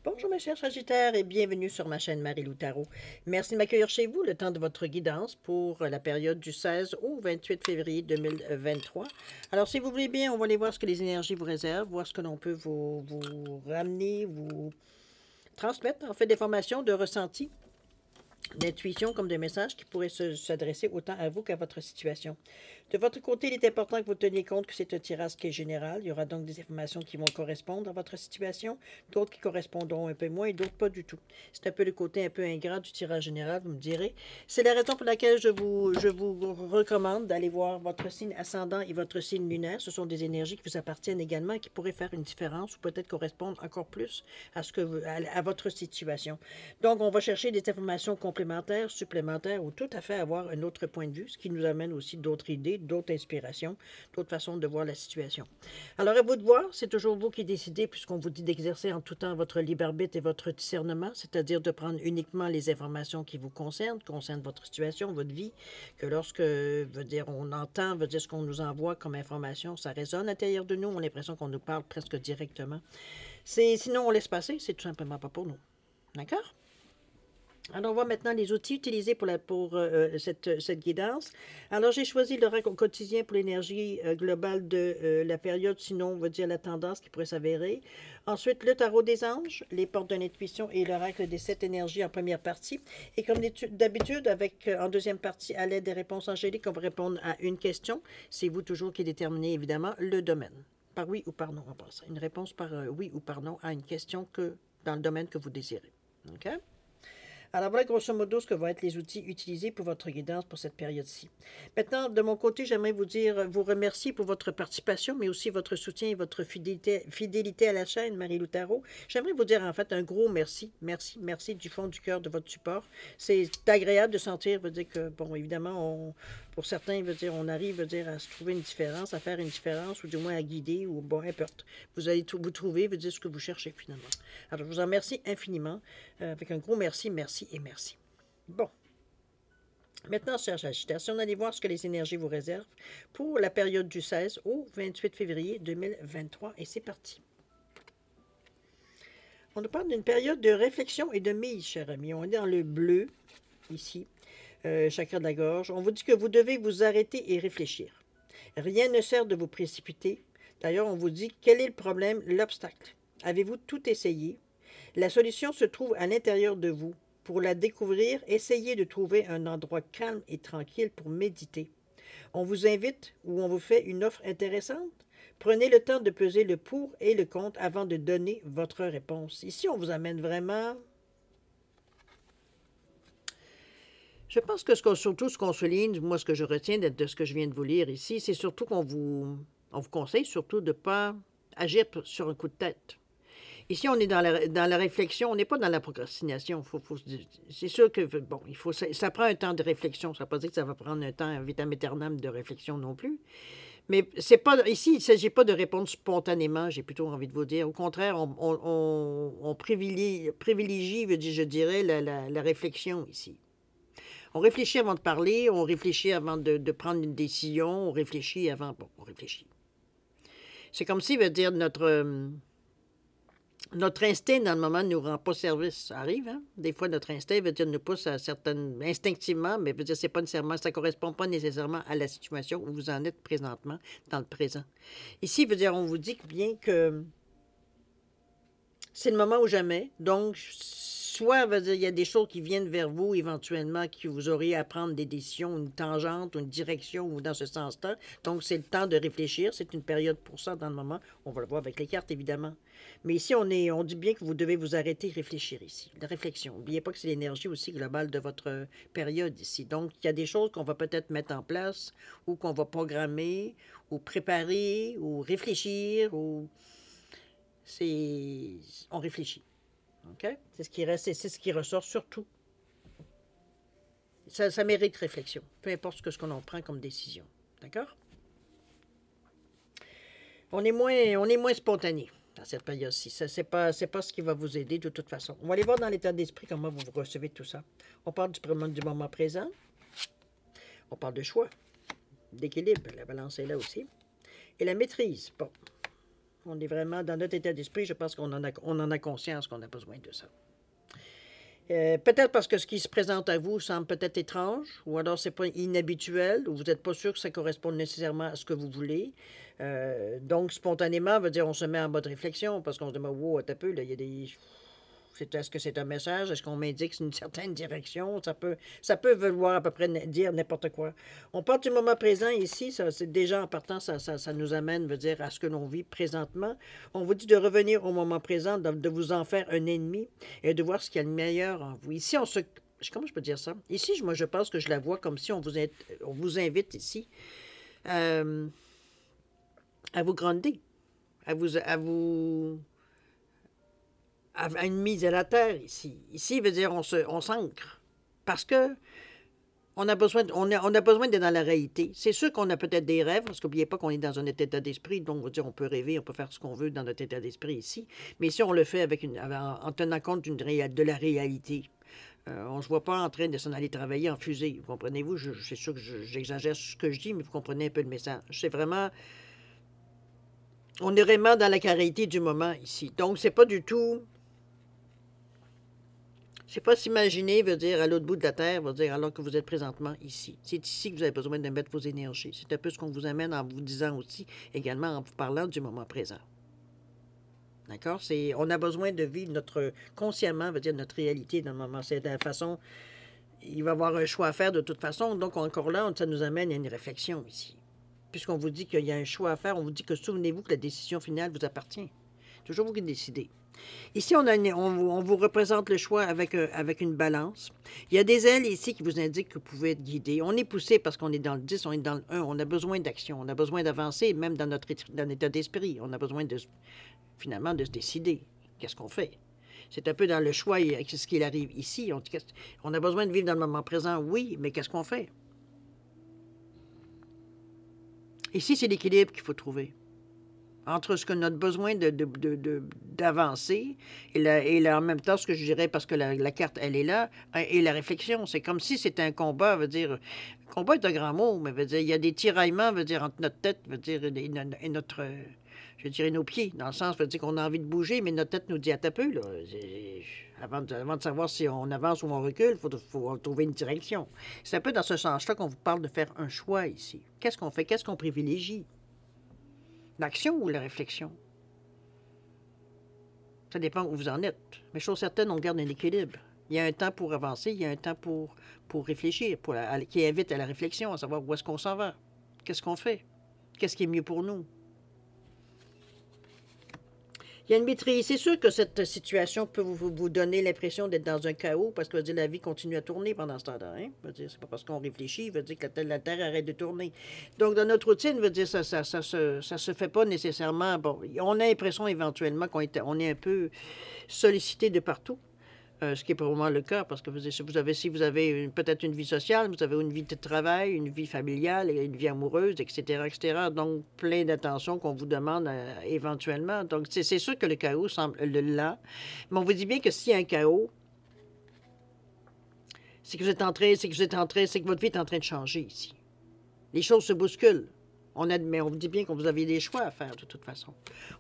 Bonjour mes chers Sagittaires et bienvenue sur ma chaîne Marie-Lou Tarot. Merci de m'accueillir chez vous le temps de votre guidance pour la période du 16 au 28 février 2023. Alors si vous voulez bien, on va aller voir ce que les énergies vous réservent, voir ce que l'on peut vous ramener, vous transmettre en fait des formations de ressenti, d'intuition comme des messages qui pourraient s'adresser autant à vous qu'à votre situation. De votre côté, il est important que vous teniez compte que c'est un tirage qui est général. Il y aura donc des informations qui vont correspondre à votre situation, d'autres qui correspondront un peu moins et d'autres pas du tout. C'est un peu le côté un peu ingrat du tirage général, vous me direz. C'est la raison pour laquelle je vous recommande d'aller voir votre signe ascendant et votre signe lunaire. Ce sont des énergies qui vous appartiennent également et qui pourraient faire une différence ou peut-être correspondre encore plus à, à votre situation. Donc, on va chercher des informations complémentaires, supplémentaires ou tout à fait avoir un autre point de vue, ce qui nous amène aussi d'autres idées, d'autres inspirations, d'autres façons de voir la situation. Alors, à vous de voir, c'est toujours vous qui décidez, puisqu'on vous dit d'exercer en tout temps votre libre arbitre et votre discernement, c'est-à-dire de prendre uniquement les informations qui vous concernent votre situation, votre vie, que lorsque, veut dire, on entend, veut dire ce qu'on nous envoie comme information, ça résonne à l'intérieur de nous, on a l'impression qu'on nous parle presque directement. Sinon, on laisse passer, c'est tout simplement pas pour nous. D'accord? Alors, on voit maintenant les outils utilisés pour cette guidance. Alors, j'ai choisi l'oracle au quotidien pour l'énergie globale de la période, sinon, on va dire la tendance qui pourrait s'avérer. Ensuite, le tarot des anges, les portes de l'intuition et l'oracle des 7 énergies en première partie. Et comme d'habitude, en deuxième partie, à l'aide des réponses angéliques, on va répondre à une question. C'est vous toujours qui déterminez, évidemment, le domaine. Par oui ou par non, en passant. Une réponse par oui ou par non à une question dans le domaine que vous désirez. OK? Alors voilà grosso modo ce que vont être les outils utilisés pour votre guidance pour cette période-ci. Maintenant, de mon côté, j'aimerais vous remercier pour votre participation, mais aussi votre soutien et votre fidélité à la chaîne Marie-Lou Tarot. J'aimerais vous dire en fait un gros merci, merci du fond du cœur de votre support. C'est agréable de sentir, veut dire que, bon, évidemment, pour certains, veut dire, on arrive, veut dire, à se trouver une différence, à faire une différence, ou du moins à guider, ou bon, importe. Vous allez vous trouver, veut dire ce que vous cherchez finalement. Alors, je vous en remercie infiniment, avec un gros merci, merci et merci. Bon. Maintenant, chers Sagittaires, si on allait voir ce que les énergies vous réservent pour la période du 16 au 28 février 2023, et c'est parti. On nous parle d'une période de réflexion et de mise, chers amis. On est dans le bleu, ici, chakra de la gorge. On vous dit que vous devez vous arrêter et réfléchir. Rien ne sert de vous précipiter. D'ailleurs, on vous dit quel est le problème, l'obstacle. Avez-vous tout essayé? La solution se trouve à l'intérieur de vous. Pour la découvrir, essayez de trouver un endroit calme et tranquille pour méditer. On vous invite ou on vous fait une offre intéressante? Prenez le temps de peser le pour et le contre avant de donner votre réponse. Ici, on vous amène vraiment... Je pense que surtout ce qu'on souligne, moi ce que je retiens de ce que je viens de vous lire ici, c'est surtout on vous conseille surtout de ne pas agir sur un coup de tête. Ici, on est dans la réflexion, on n'est pas dans la procrastination. C'est sûr que, bon, ça prend un temps de réflexion. Ça ne veut pas dire que ça va prendre un temps, un vitam aeternam de réflexion non plus. Mais c'est pas, ici, il ne s'agit pas de répondre spontanément, j'ai plutôt envie de vous dire. Au contraire, on privilégie, je dirais, la réflexion ici. On réfléchit avant de parler, on réfléchit avant de prendre une décision, on réfléchit avant... Bon, on réfléchit. C'est comme si, veut dire, notre instinct, dans le moment, ne nous rend pas service. Ça arrive, hein? Des fois, notre instinct veut dire nous pousse à certaines... instinctivement, mais veut dire c'est pas nécessairement, ça ne correspond pas nécessairement à la situation où vous en êtes présentement, dans le présent. Ici, veut dire, on vous dit bien que c'est le moment ou jamais. Donc, soit, veut dire, il y a des choses qui viennent vers vous, éventuellement, que vous auriez à prendre des décisions, une tangente, une direction, ou dans ce sens-là. Donc, c'est le temps de réfléchir. C'est une période pour ça, dans le moment. On va le voir avec les cartes, évidemment. Mais ici, on dit bien que vous devez vous arrêter et réfléchir ici. La réflexion. N'oubliez pas que c'est l'énergie aussi globale de votre période ici. Donc, il y a des choses qu'on va peut-être mettre en place, ou qu'on va programmer, ou préparer, ou réfléchir, ou... On réfléchit. OK? C'est ce qui reste, c'est ce qui ressort surtout. Ça mérite réflexion, peu importe ce qu'on en prend comme décision. D'accord? On est moins spontané dans cette période-ci. C'est pas ce qui va vous aider de toute façon. On va aller voir dans l'état d'esprit comment vous recevez tout ça. On parle du moment présent. On parle de choix, d'équilibre. La balance est là aussi. Et la maîtrise. Bon. On est vraiment dans notre état d'esprit, je pense on en a conscience qu'on a besoin de ça. Peut-être parce que ce qui se présente à vous semble peut-être étrange, ou alors c'est pas inhabituel, ou vous n'êtes pas sûr que ça corresponde nécessairement à ce que vous voulez. Donc, spontanément, veut dire on se met en mode réflexion, parce qu'on se demande, wow, attends un peu, là, il y a des... Est-ce que c'est un message? Est-ce qu'on m'indique une certaine direction? Ça peut vouloir à peu près dire n'importe quoi. On part du moment présent ici, ça, c'est déjà en partant, ça nous amène, veut dire, à ce que l'on vit présentement. On vous dit de revenir au moment présent, de vous en faire un ennemi et de voir ce qu'il y a de meilleur en vous. Ici, comment je peux dire ça? Ici, moi, je pense que je la vois comme si on vous invite ici à vous grandir, à une mise à la terre ici. Ici veut dire on s'ancre. Parce que on a besoin d'être dans la réalité. C'est sûr qu'on a peut-être des rêves, parce qu'oubliez pas qu'on est dans un état d'esprit, donc on va dire on peut rêver, on peut faire ce qu'on veut dans notre état d'esprit ici. Mais ici, on le fait en tenant compte de la réalité. On ne se voit pas en train de s'en aller travailler en fusée. Vous comprenez-vous? C'est sûr que j'exagère ce que je dis, mais vous comprenez un peu le message. C'est vraiment... On est vraiment dans la réalité du moment ici. Donc, c'est pas du tout... C'est pas s'imaginer, veut dire, à l'autre bout de la Terre, veut dire, alors que vous êtes présentement ici. C'est ici que vous avez besoin de mettre vos énergies. C'est un peu ce qu'on vous amène en vous disant aussi, également en vous parlant du moment présent. D'accord? On a besoin de vivre consciemment, veut dire, notre réalité dans le moment. C'est de la façon, il va y avoir un choix à faire de toute façon. Donc, encore là, ça nous amène à une réflexion ici. Puisqu'on vous dit qu'il y a un choix à faire, on vous dit que souvenez-vous que la décision finale vous appartient. Toujours vous qui décidez. Ici, on vous représente le choix avec une balance. Il y a des ailes ici qui vous indiquent que vous pouvez être guidé. On est poussé parce qu'on est dans le 10, on est dans le 1. On a besoin d'action, on a besoin d'avancer, même dans notre état d'esprit. On a besoin finalement de se décider. Qu'est-ce qu'on fait? C'est un peu dans le choix, ce qu'il arrive ici. On a besoin de vivre dans le moment présent, oui, mais qu'est-ce qu'on fait? Ici, c'est l'équilibre qu'il faut trouver entre ce que notre besoin d'avancer et en même temps, ce que je dirais, parce que la carte, elle est là, et la réflexion. C'est comme si c'était un combat, veut dire... Combat est un grand mot, mais veut dire, il y a des tiraillements, veut dire, entre notre tête, veut dire, et notre... Je dirais nos pieds, dans le sens, veut dire qu'on a envie de bouger, mais notre tête nous dit à taper, là. Avant de savoir si on avance ou on recule, il faut trouver une direction. C'est un peu dans ce sens-là qu'on vous parle de faire un choix ici. Qu'est-ce qu'on fait? Qu'est-ce qu'on privilégie? L'action ou la réflexion? Ça dépend où vous en êtes. Mais chose certaine, on garde un équilibre. Il y a un temps pour avancer, il y a un temps pour réfléchir, qui invite à la réflexion, à savoir où est-ce qu'on s'en va. Qu'est-ce qu'on fait? Qu'est-ce qui est mieux pour nous? Il y a une maîtrise. C'est sûr que cette situation peut vous donner l'impression d'être dans un chaos parce que veut dire, la vie continue à tourner pendant ce temps-là. Hein? C'est pas parce qu'on réfléchit, veut dire que la Terre arrête de tourner. Donc, dans notre routine, veut dire ça se fait pas nécessairement. Bon, on a l'impression éventuellement on est un peu sollicité de partout. Ce qui est pour moi le cas, parce que si vous avez peut-être une vie sociale, vous avez une vie de travail, une vie familiale, une vie amoureuse, etc., etc. Donc, plein d'attention qu'on vous demande éventuellement. Donc, c'est sûr que le chaos semble là. Mais on vous dit bien que s'il y a un chaos, c'est que votre vie est en train de changer ici. Les choses se bousculent. Mais on vous dit bien que vous avez des choix à faire, de toute façon.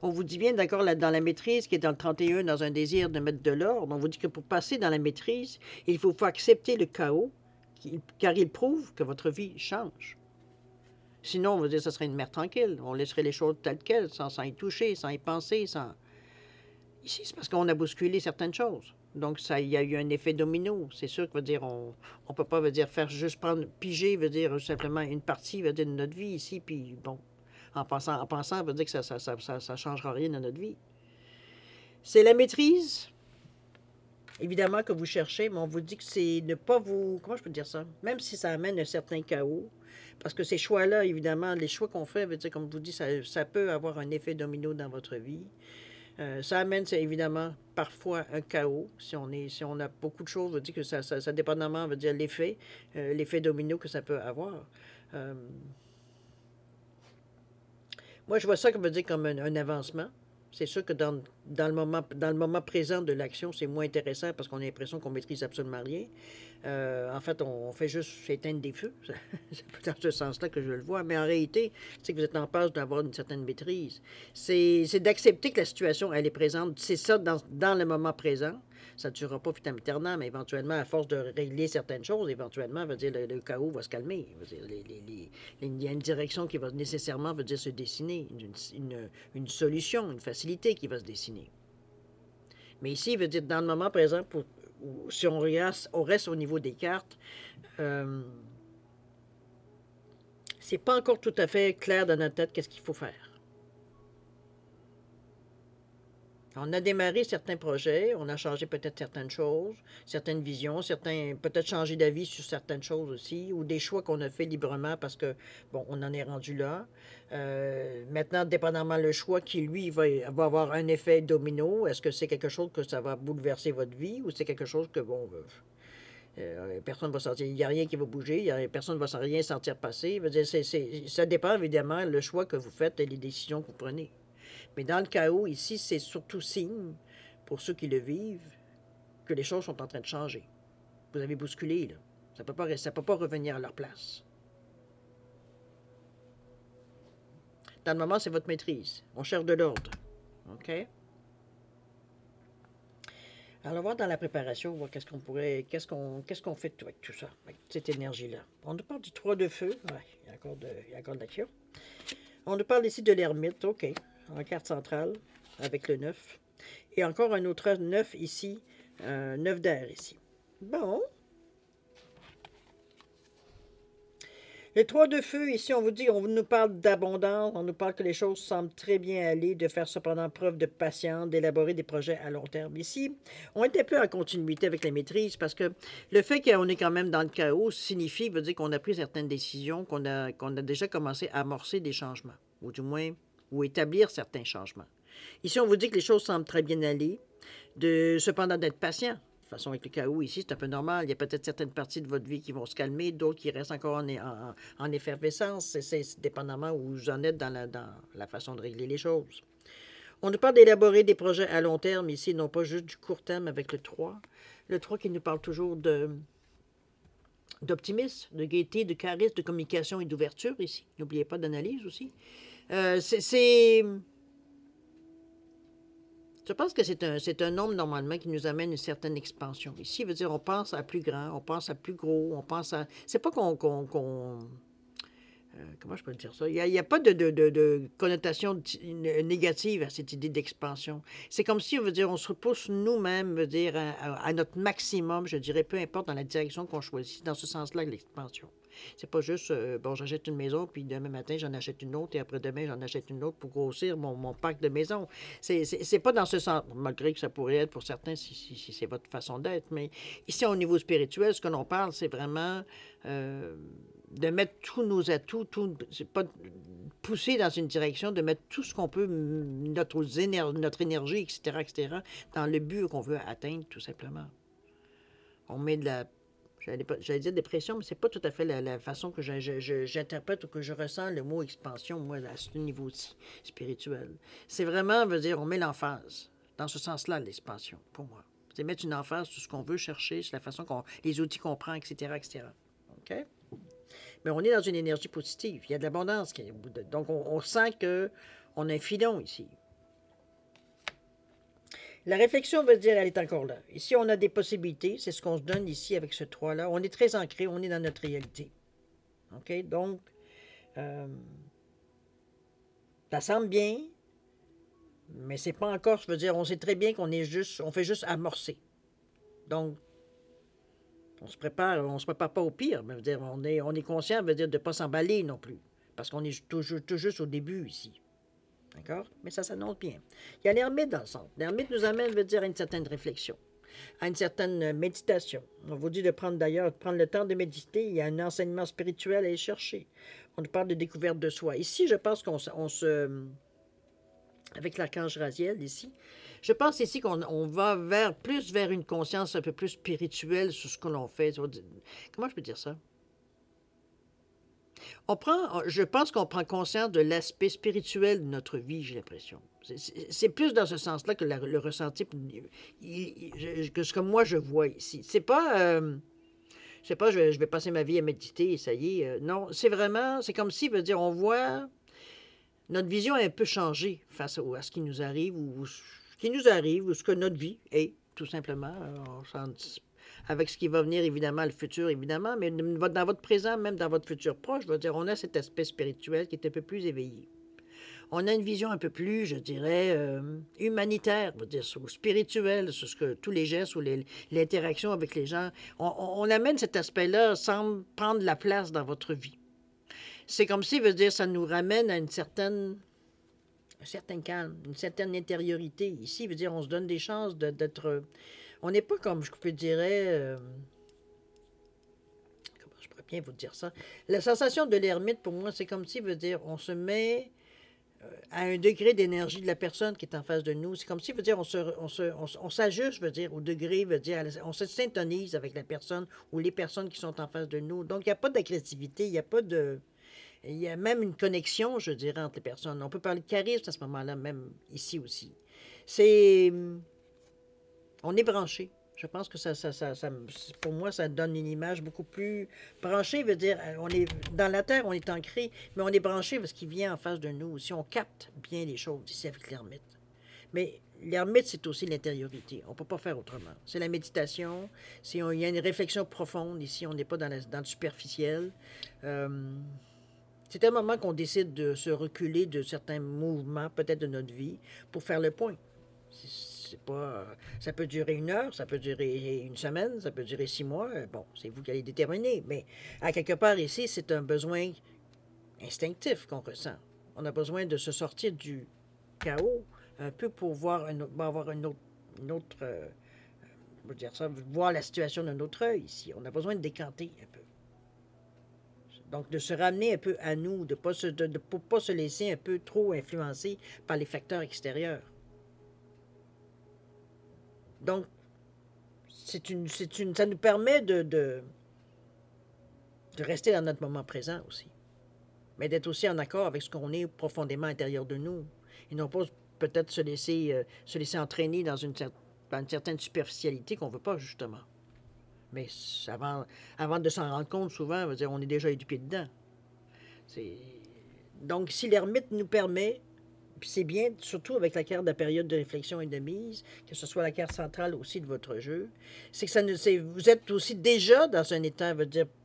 On vous dit bien, d'accord, dans la maîtrise, qui est dans le 31, dans un désir de mettre de l'ordre, on vous dit que pour passer dans la maîtrise, il faut accepter le chaos, car il prouve que votre vie change. Sinon, on va dire que ce serait une mer tranquille. On laisserait les choses telles quelles, sans y toucher, sans y penser, Ici, c'est parce qu'on a bousculé certaines choses. Donc, il y a eu un effet domino. C'est sûr que, veut dire, on ne peut pas, veut dire, faire juste piger, veut dire, simplement une partie, veut dire, de notre vie ici, puis bon, en pensant, veut dire que ça changera rien dans notre vie. C'est la maîtrise, évidemment, que vous cherchez, mais on vous dit que c'est ne pas vous... Comment je peux dire ça? Même si ça amène un certain chaos, parce que ces choix-là, évidemment, les choix qu'on fait, veut dire, comme je vous dis, ça peut avoir un effet domino dans votre vie. Ça amène, c'est évidemment, parfois un chaos. Si on a beaucoup de choses, veut dire que ça dépendamment, veut dire l'effet domino que ça peut avoir. Moi, je vois ça comme, veut dire, comme un avancement. C'est sûr que dans le moment présent de l'action, c'est moins intéressant parce qu'on a l'impression qu'on maîtrise absolument rien. En fait, on fait juste éteindre des feux. C'est dans ce sens-là que je le vois. Mais en réalité, c'est que vous êtes en passe d'avoir une certaine maîtrise. C'est d'accepter que la situation, elle est présente. C'est ça dans le moment présent. Ça ne durera pas vitam aeternam, mais éventuellement, à force de régler certaines choses, éventuellement, veut dire, le chaos va se calmer. Veut dire, il y a une direction qui va nécessairement veut dire, se dessiner, une solution, une facilité qui va se dessiner. Mais ici, veut dire, dans le moment présent, si on reste au niveau des cartes, c'est pas encore tout à fait clair dans notre tête qu'est-ce qu'il faut faire. On a démarré certains projets, on a changé peut-être certaines choses, certaines visions, peut-être changé d'avis sur certaines choses aussi, ou des choix qu'on a fait librement parce que, bon, on en est rendu là. Maintenant, dépendamment le choix qui, lui, va avoir un effet domino, est-ce que c'est quelque chose que ça va bouleverser votre vie ou c'est quelque chose que, bon, personne ne va sentir, il n'y a rien qui va bouger, personne ne va rien sentir passer. Ça dépend évidemment le choix que vous faites et les décisions que vous prenez. Mais dans le chaos, ici, c'est surtout signe, pour ceux qui le vivent, que les choses sont en train de changer. Vous avez bousculé, là. Ça ne peut pas revenir à leur place. Dans le moment, c'est votre maîtrise. On cherche de l'ordre. OK? Alors, on va voir dans la préparation, voir qu'est-ce qu'on fait avec tout ça, avec cette énergie-là. On nous parle du 3 de feu. Ouais, il y a encore de l'action. On nous parle ici de l'ermite. OK. En carte centrale, avec le 9. Et encore un autre 9 ici, 9 d'air ici. Bon. Le 3 de feu, ici, on nous parle d'abondance, on nous parle que les choses semblent très bien aller, de faire cependant preuve de patience, d'élaborer des projets à long terme. Ici, on est un peu en continuité avec la maîtrise parce que le fait qu'on est quand même dans le chaos veut dire qu'on a pris certaines décisions, qu'on a déjà commencé à amorcer des changements, ou du moins, ou établir certains changements. Ici, on vous dit que les choses semblent très bien aller, cependant d'être patient. De toute façon, avec le chaos ici, c'est un peu normal. Il y a peut-être certaines parties de votre vie qui vont se calmer, d'autres qui restent encore en effervescence. C'est dépendamment où vous en êtes dans la façon de régler les choses. On nous parle d'élaborer des projets à long terme ici, non pas juste du court terme avec le 3. Le 3 qui nous parle toujours d'optimisme, de gaieté, de charisme, de communication et d'ouverture ici. N'oubliez pas d'analyse aussi. Je pense que c'est un nombre, normalement, qui nous amène une certaine expansion. Ici, veut dire, on pense à plus grand, on pense à plus gros, on pense à... C'est pas comment je peux dire ça? Il n'y a pas de connotation négative à cette idée d'expansion. C'est comme si, on se repousse nous-mêmes, à notre maximum, je dirais, peu importe dans la direction qu'on choisit, dans ce sens-là, l'expansion. C'est pas juste, j'achète une maison, puis demain matin, j'en achète une autre, et après-demain, j'en achète une autre pour grossir mon parc de maisons. C'est pas dans ce sens, malgré que ça pourrait être pour certains si c'est votre façon d'être. Mais ici, au niveau spirituel, ce que l'on parle, c'est vraiment de mettre tous nos atouts, c'est pas pousser dans une direction, de mettre tout ce qu'on peut, notre énergie, etc., dans le but qu'on veut atteindre, tout simplement. On met de la... J'allais dire dépression, mais c'est pas tout à fait la façon que j'interprète ou que je ressens le mot expansion, moi, à ce niveau-ci, spirituel. C'est vraiment, on met l'emphase. Dans ce sens-là, l'expansion, pour moi. C'est mettre une emphase sur ce qu'on veut chercher, sur la façon les outils qu'on prend, etc., etc. OK? Mais on est dans une énergie positive. Il y a de l'abondance. Donc, on sent qu'on a un filon ici. La réflexion veut dire, elle est encore là. Ici, on a des possibilités. C'est ce qu'on se donne ici avec ce 3-là. On est très ancré, on est dans notre réalité. OK? Donc, ça semble bien, mais c'est pas encore, on sait très bien on fait juste amorcer. Donc, on se prépare pas au pire, mais on est conscient, de ne pas s'emballer non plus, parce qu'on est tout juste au début ici. D'accord? Mais ça s'annonce bien. Il y a l'ermite dans le centre. L'ermite nous amène, à une certaine réflexion, à une certaine méditation. On vous dit de prendre le temps de méditer. Il y a un enseignement spirituel à aller chercher. On nous parle de découverte de soi. Ici, je pense avec l'archange Raziel, ici, je pense ici qu'on va plus vers une conscience un peu plus spirituelle sur ce que l'on fait. Comment je peux dire ça? Je pense qu'on prend conscience de l'aspect spirituel de notre vie, j'ai l'impression. C'est plus dans ce sens-là que le ressenti, que ce que moi je vois ici. C'est pas je vais passer ma vie à méditer et ça y est. Non, c'est vraiment, c'est comme si, veut dire, on voit, notre vision est un peu changée face à ce qui nous arrive, ou ce qui nous arrive, ou ce que notre vie est, tout simplement. Avec ce qui va venir, évidemment, le futur, évidemment, mais dans votre présent, même dans votre futur proche, je veux dire, on a cet aspect spirituel qui est un peu plus éveillé. On a une vision un peu plus, je dirais, humanitaire, je veux dire, ou spirituelle, sur ce que tous les gestes ou l'interaction avec les gens. On amène cet aspect-là sans prendre la place dans votre vie. C'est comme si, veut dire, ça nous ramène à un certain calme, une certaine intériorité. Ici, veut dire, on se donne des chances d'être... On n'est pas comme, je peux dire, comment je pourrais bien vous dire ça? La sensation de l'ermite, pour moi, c'est comme si, veut dire, on se met à un degré d'énergie de la personne qui est en face de nous. C'est comme si, veut dire, on s'ajuste, veut dire, au degré, veut dire, on se syntonise avec la personne ou les personnes qui sont en face de nous. Donc, il n'y a pas d'agressivité, il n'y a pas de... Il y a même une connexion, je dirais, entre les personnes. On peut parler de charisme à ce moment-là, même ici aussi. C'est... On est branché. Je pense que pour moi, ça donne une image beaucoup plus branchée, veut dire, on est dans la terre, on est ancré, mais on est branché parce qu'il vient en face de nous. Si on capte bien les choses ici avec l'ermite. Mais l'ermite, c'est aussi l'intériorité. On ne peut pas faire autrement. C'est la méditation. Il y a une réflexion profonde ici. On n'est pas dans le superficiel. C'est un moment qu'on décide de se reculer de certains mouvements, peut-être de notre vie, pour faire le point. C'est pas, ça peut durer 1 heure, ça peut durer 1 semaine, ça peut durer 6 mois. Bon, c'est vous qui allez déterminer. Mais à quelque part ici, c'est un besoin instinctif qu'on ressent. On a besoin de se sortir du chaos un peu pour voir avoir une autre je veux dire ça, voir la situation d'un autre œil ici. On a besoin de décanter un peu. Donc, de se ramener un peu à nous, de ne pas se laisser un peu trop influencer par les facteurs extérieurs. Donc, ça nous permet de rester dans notre moment présent aussi. Mais d'être aussi en accord avec ce qu'on est profondément à l'intérieur de nous. Et non pas peut-être se laisser entraîner dans une certaine superficialité qu'on ne veut pas, justement. Mais avant de s'en rendre compte, souvent, on est déjà éduqué dedans. Donc, si l'ermite nous permet, puis c'est bien, surtout avec la carte de la période de réflexion et de mise, que ce soit la carte centrale aussi de votre jeu, c'est que vous êtes aussi déjà dans un état,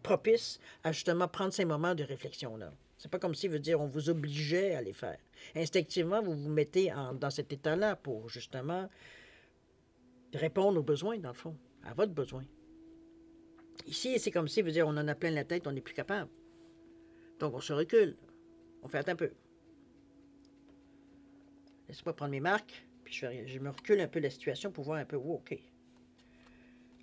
propice à justement prendre ces moments de réflexion-là. C'est pas comme si, on vous obligeait à les faire. Instinctivement, vous vous mettez dans cet état-là pour justement répondre aux besoins, dans le fond, à votre besoin. Ici, c'est comme si, on en a plein la tête, on n'est plus capable. Donc, on se recule. On fait un peu. Laissez-moi prendre mes marques, puis je me recule un peu la situation pour voir un peu, OK.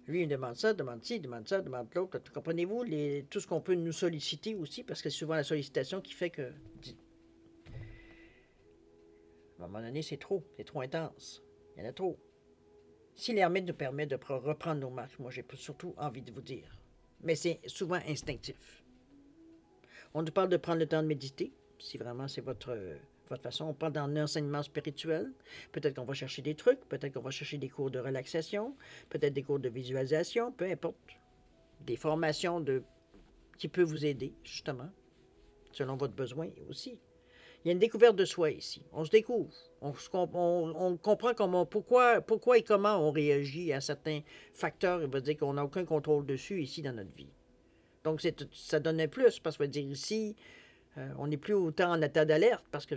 Lui, il demande ça, demande ci, demande ça, demande l'autre. Comprenez-vous tout ce qu'on peut nous solliciter aussi, parce que c'est souvent la sollicitation qui fait que... À un moment donné, c'est trop intense. Il y en a trop. Si l'ermite nous permet de reprendre nos marques, moi, j'ai surtout envie de vous dire. Mais c'est souvent instinctif. On nous parle de prendre le temps de méditer, si vraiment c'est votre façon. On parle dans l'enseignement spirituel. Peut-être qu'on va chercher des trucs, peut-être qu'on va chercher des cours de relaxation, peut-être des cours de visualisation, peu importe. Des formations qui peuvent vous aider, justement, selon votre besoin aussi. Il y a une découverte de soi ici. On se découvre. On comprend pourquoi et comment on réagit à certains facteurs. Il veut dire qu'on n'a aucun contrôle dessus ici dans notre vie. Donc, ça donne un plus, parce que veut dire ici, on n'est plus autant en état d'alerte, parce que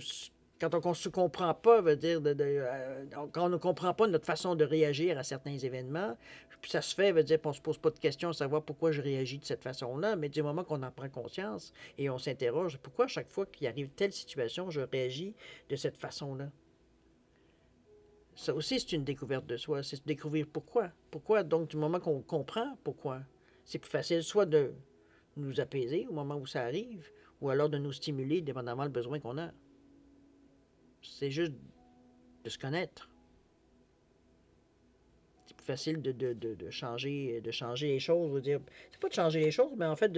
quand on ne se comprend pas, quand on ne comprend pas notre façon de réagir à certains événements, puis ça se fait, qu'on ne se pose pas de questions à savoir pourquoi je réagis de cette façon-là, mais du moment qu'on en prend conscience et on s'interroge, pourquoi à chaque fois qu'il arrive telle situation, je réagis de cette façon-là? Ça aussi, c'est une découverte de soi, c'est de découvrir pourquoi. Pourquoi, donc, du moment qu'on comprend pourquoi, c'est plus facile soit de nous apaiser au moment où ça arrive, ou alors de nous stimuler dépendamment du besoin qu'on a. C'est juste de se connaître. C'est plus facile de changer les choses. Je veux dire, c'est pas de changer les choses, mais en fait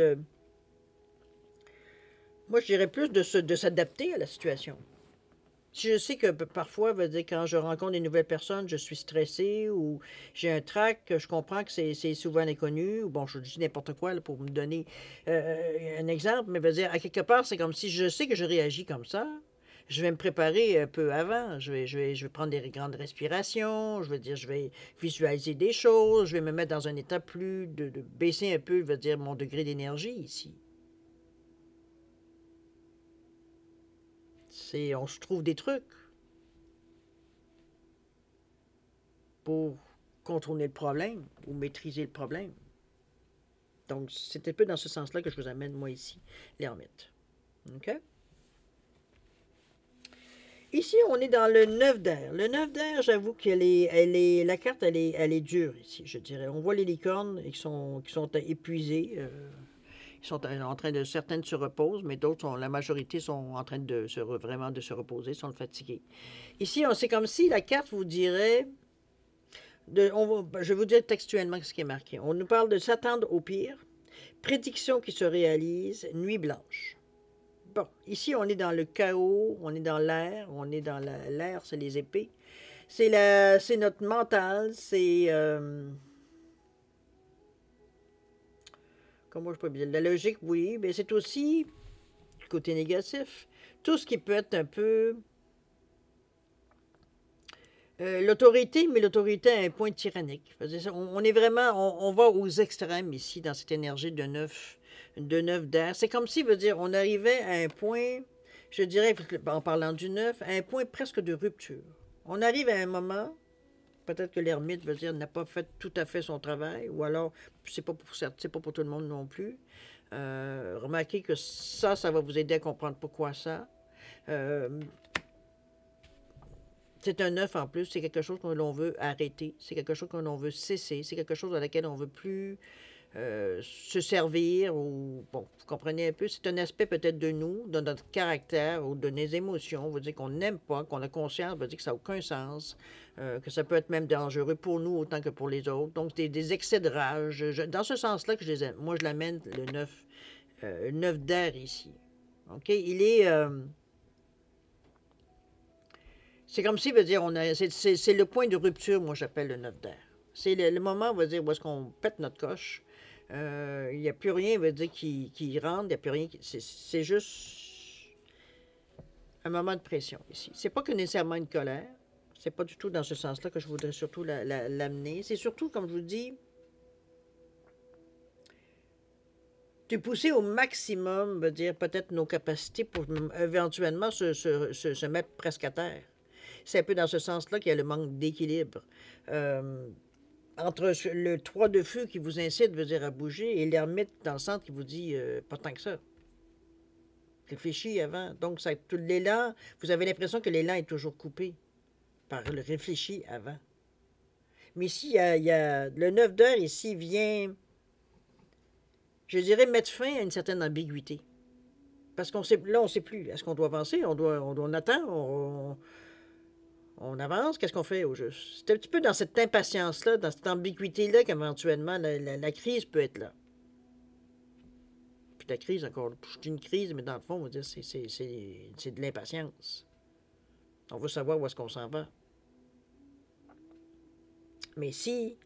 Moi, je dirais plus de s'adapter à la situation. Si je sais que parfois, veut dire, quand je rencontre des nouvelles personnes, je suis stressé ou j'ai un trac, je comprends que c'est souvent inconnu, ou bon, je dis n'importe quoi là, pour me donner un exemple, mais veut dire, à quelque part, c'est comme si je sais que je réagis comme ça. Je vais me préparer un peu avant. Je vais prendre des grandes respirations. Je vais dire, je vais visualiser des choses. Je vais me mettre dans un état plus de baisser un peu, veut dire, mon degré d'énergie ici. On se trouve des trucs pour contourner le problème ou maîtriser le problème. Donc, c'est un peu dans ce sens-là que je vous amène, moi, ici, l'ermite. OK? Ici, on est dans le 9 d'air. Le 9 d'air, j'avoue la carte, elle est dure ici, je dirais. On voit les licornes qui sont épuisées. Ils sont en train de, certaines se reposent, mais d'autres, la majorité sont en train vraiment de se reposer, sont fatiguées. Ici, c'est comme si la carte vous dirait, je vais vous dire textuellement ce qui est marqué. On nous parle de s'attendre au pire, prédiction qui se réalise, nuit blanche. Bon, ici, on est dans le chaos, on est dans l'air, on est dans l'air, c'est les épées. C'est notre mental, comment je peux dire? La logique, oui, mais c'est aussi le côté négatif. Tout ce qui peut être un peu l'autorité, mais l'autorité à un point tyrannique. On est vraiment, on va aux extrêmes ici, dans cette énergie de neuf d'air. C'est comme si, veut dire, on arrivait à un point, je dirais, en parlant du neuf, à un point presque de rupture. On arrive à un moment, peut-être que l'ermite, veut dire, n'a pas fait tout à fait son travail, ou alors, c'est pas pour tout le monde non plus. Remarquez que ça va vous aider à comprendre pourquoi ça. Euh, C'est un œuf en plus, c'est quelque chose que l'on veut arrêter, c'est quelque chose que l'on veut cesser, c'est quelque chose dans laquelle on ne veut plus se servir ou, bon, vous comprenez un peu, c'est un aspect peut-être de nous, de notre caractère ou de nos émotions, on veut dire qu'on n'aime pas, qu'on a conscience, on veut dire que ça n'a aucun sens, que ça peut être même dangereux pour nous autant que pour les autres. Donc, des excès de rage. Dans ce sens-là que je les aime. Moi, je l'amène le neuf d'air ici. OK? C'est comme si, veut dire, c'est le point de rupture, moi j'appelle le 9 d'air. C'est le moment, on va dire, où est-ce qu'on pète notre coche. Il n'y a plus rien, veut dire, qui rentre, il n'y a plus rien. C'est juste un moment de pression ici. C'est pas que nécessairement une colère. C'est pas du tout dans ce sens-là que je voudrais surtout l'amener. C'est surtout, comme je vous dis, de pousser au maximum, veut dire, peut-être nos capacités pour éventuellement se mettre presque à terre. C'est un peu dans ce sens-là qu'il y a le manque d'équilibre. Entre le 3 de feu qui vous incite, veut dire, à bouger, et l'ermite dans le centre qui vous dit pas tant que ça. Réfléchis avant. Donc, tout l'élan, vous avez l'impression que l'élan est toujours coupé par le réfléchi avant. Mais ici, le 9 d'heure ici vient, je dirais, mettre fin à une certaine ambiguïté. Parce qu'on sait, là, on ne sait plus. Est-ce qu'on doit avancer? On attend? On avance, qu'est-ce qu'on fait au juste? C'est un petit peu dans cette impatience-là, dans cette ambiguïté-là qu'éventuellement la crise peut être là. Puis la crise, encore, c'est une crise, mais dans le fond, on va dire c'est de l'impatience. On veut savoir où est-ce qu'on s'en va. Mais si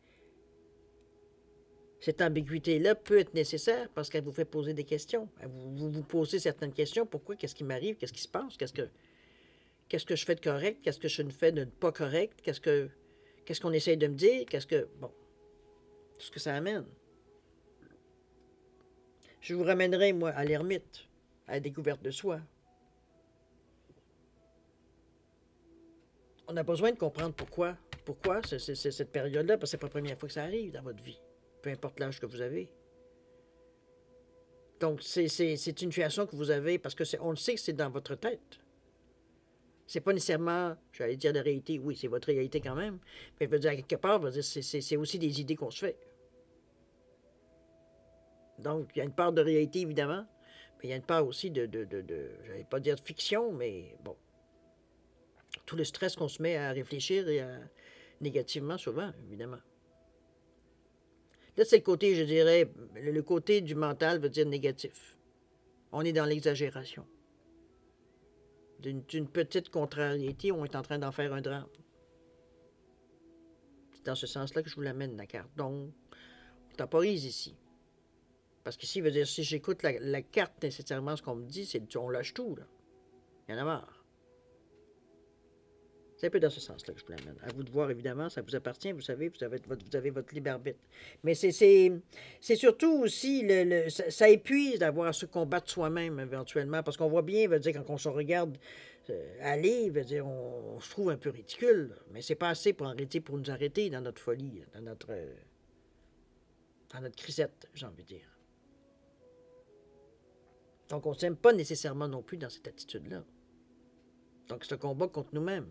cette ambiguïté-là peut être nécessaire parce qu'elle vous fait poser des questions, vous posez certaines questions, pourquoi, qu'est-ce qui m'arrive, qu'est-ce qui se passe, qu'est-ce que je fais de correct, qu'est-ce que je ne fais de pas correct, qu'est-ce qu'on essaye de me dire, bon, tout ce que ça amène. Je vous ramènerai, moi, à l'ermite, à la découverte de soi. On a besoin de comprendre pourquoi. Pourquoi c'est cette période-là, parce que c'est pas la première fois que ça arrive dans votre vie, peu importe l'âge que vous avez. Donc, c'est une situation que vous avez, parce que on le sait que c'est dans votre tête. C'est pas nécessairement, j'allais dire la réalité, oui, c'est votre réalité quand même, mais je veux dire, à quelque part, c'est aussi des idées qu'on se fait. Donc, il y a une part de réalité, évidemment, mais il y a une part aussi j'allais pas dire de fiction, mais bon, tout le stress qu'on se met à réfléchir négativement souvent, évidemment. Là, c'est le côté, je dirais, le côté du mental veut dire négatif. On est dans l'exagération. D'une petite contrariété, on est en train d'en faire un drame. C'est dans ce sens-là que je vous l'amène, la carte. Donc, on temporise ici. Parce qu'ici, veut dire, si j'écoute la carte, nécessairement, ce qu'on me dit, c'est on lâche tout, là. Il y en a marre. C'est un peu dans ce sens-là que je vous l'amène. À vous de voir, évidemment, ça vous appartient, vous savez, vous avez votre libre arbitre. Mais c'est surtout aussi, ça épuise d'avoir à se combattre soi-même, éventuellement, parce qu'on voit bien, veut dire, quand on se regarde aller, veut dire, on se trouve un peu ridicule, mais c'est pas assez pour nous arrêter dans notre folie, dans notre crisette, j'ai envie de dire. Donc, on ne s'aime pas nécessairement non plus dans cette attitude-là. Donc, c'est un combat contre nous-mêmes.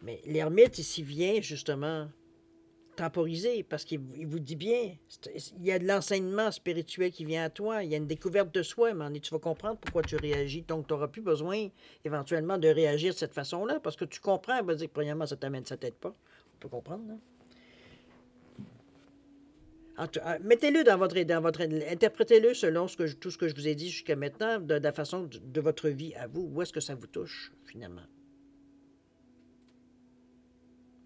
Mais l'ermite, ici, vient justement temporiser, parce qu'il vous dit bien, il y a de l'enseignement spirituel qui vient à toi, il y a une découverte de soi, mais tu vas comprendre pourquoi tu réagis. Donc, tu n'auras plus besoin, éventuellement, de réagir de cette façon-là, parce que tu comprends, on va dire que, premièrement, ça t'amène, ça t'aide pas. On peut comprendre, non? Mettez-le dans votre interprétez-le selon tout ce que je vous ai dit jusqu'à maintenant, de la façon de votre vie à vous. Où est-ce que ça vous touche, finalement?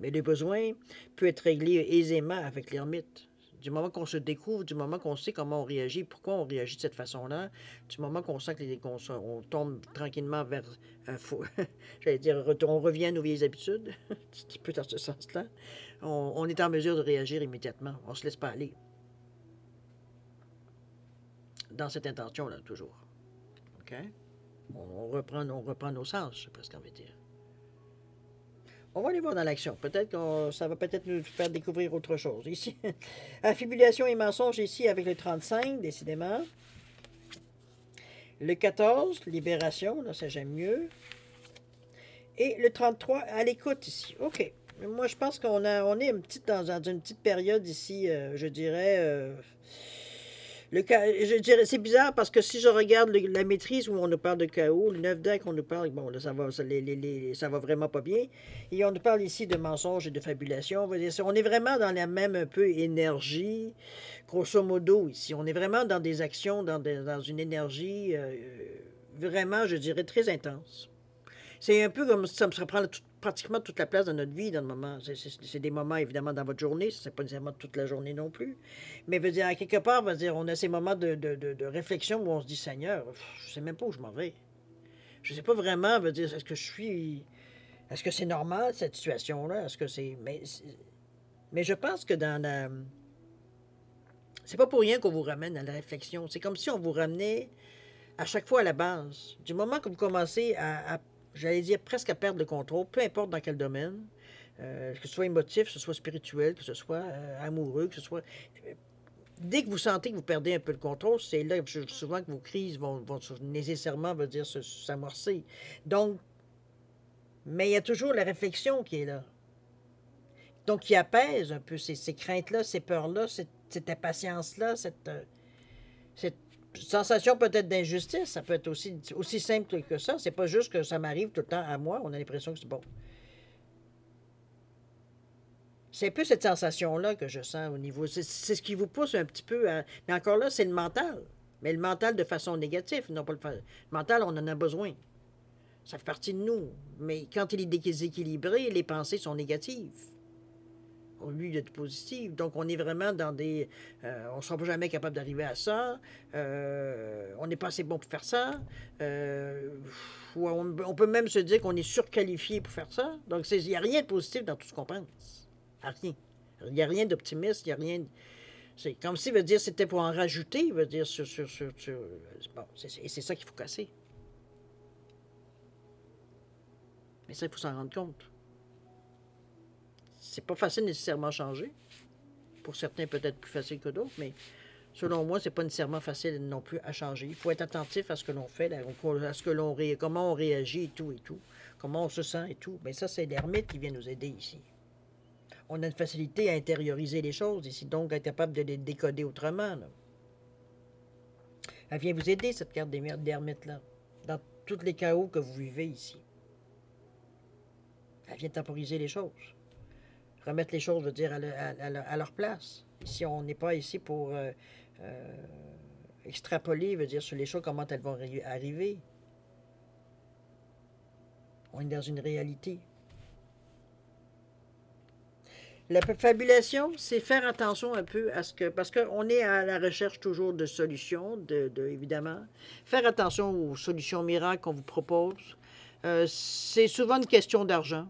Mais le besoin peut être réglé aisément avec l'ermite. Du moment qu'on se découvre, du moment qu'on sait comment on réagit, pourquoi on réagit de cette façon-là, du moment qu'on sent qu'on tombe tranquillement vers un faux... J'allais dire, on revient à nos vieilles habitudes, un petit peu dans ce sens-là, on est en mesure de réagir immédiatement. On ne se laisse pas aller. Dans cette intention-là, toujours. OK? On reprend nos sens, j'ai presque envie de dire. On va aller voir dans l'action. Peut-être que ça va peut-être nous faire découvrir autre chose. Ici, affibulation et mensonge ici avec le 35, décidément. Le 14, libération, là, ça j'aime mieux. Et le 33, à l'écoute ici. OK. Moi, je pense qu'on est dans une petite période ici, je dirais... je dirais, c'est bizarre parce que si je regarde la maîtrise où on nous parle de chaos, le 9 deck, on nous parle, bon, là, ça va vraiment pas bien. Et on nous parle ici de mensonges et de fabulation. On est vraiment dans la même un peu énergie, grosso modo, ici. On est vraiment dans des actions, dans une énergie vraiment, je dirais, très intense. C'est un peu comme si ça me prend pratiquement toute la place dans notre vie dans le moment. C'est des moments, évidemment, dans votre journée. Ce n'est pas nécessairement toute la journée non plus. Mais veut dire, à quelque part, veut dire, on a ces moments de réflexion où on se dit, Seigneur, je ne sais même pas où je m'en vais. Je ne sais pas vraiment, veut dire, est-ce que c'est normal, cette situation-là? Est-ce que c'est... Mais je pense que dans la... C'est pas pour rien qu'on vous ramène à la réflexion. C'est comme si on vous ramenait à chaque fois à la base. Du moment que vous commencez j'allais dire presque à perdre le contrôle, peu importe dans quel domaine, que ce soit émotif, que ce soit spirituel, que ce soit amoureux, que ce soit... Dès que vous sentez que vous perdez un peu le contrôle, c'est là souvent que vos crises vont nécessairement s'amorcer. Donc, mais il y a toujours la réflexion qui est là. Donc, qui apaise un peu ces craintes-là, ces peurs-là, cette impatience-là, cette sensation peut-être d'injustice. Ça peut être aussi simple que ça. C'est pas juste que ça m'arrive tout le temps à moi. On a l'impression que c'est bon. C'est un peu cette sensation-là que je sens au niveau... C'est ce qui vous pousse un petit peu à... Mais encore là, c'est le mental. Mais le mental de façon négative. Non pas le mental, on en a besoin. Ça fait partie de nous. Mais quand il est déséquilibré, les pensées sont négatives au lieu d'être positives. Donc, on est vraiment dans des... on ne sera jamais capable d'arriver à ça. On n'est pas assez bon pour faire ça. On peut même se dire qu'on est surqualifié pour faire ça. Donc, il n'y a rien de positif dans tout ce qu'on pense. Rien. Il n'y a rien d'optimiste, il n'y a rien... C'est comme si, veut dire, c'était pour en rajouter, veut dire, bon, et c'est ça qu'il faut casser. Mais ça, il faut s'en rendre compte. C'est pas facile nécessairement à changer. Pour certains, peut-être plus facile que d'autres, mais selon moi, c'est pas nécessairement facile non plus à changer. Il faut être attentif à ce que l'on fait, à ce que comment on réagit et tout, comment on se sent et tout. Mais ça, c'est l'ermite qui vient nous aider ici. On a une facilité à intérioriser les choses ici, donc être capable de les décoder autrement. Là. Elle vient vous aider, cette carte d'ermite-là, dans tous les chaos que vous vivez ici. Elle vient temporiser les choses. Remettre les choses, je veux dire, à leur place. Ici, on n'est pas ici pour extrapoler, veut dire, sur les choses, comment elles vont arriver. On est dans une réalité. La fabulation, c'est faire attention un peu à ce que... Parce qu'on est à la recherche toujours de solutions, évidemment. Faire attention aux solutions miracles qu'on vous propose. C'est souvent une question d'argent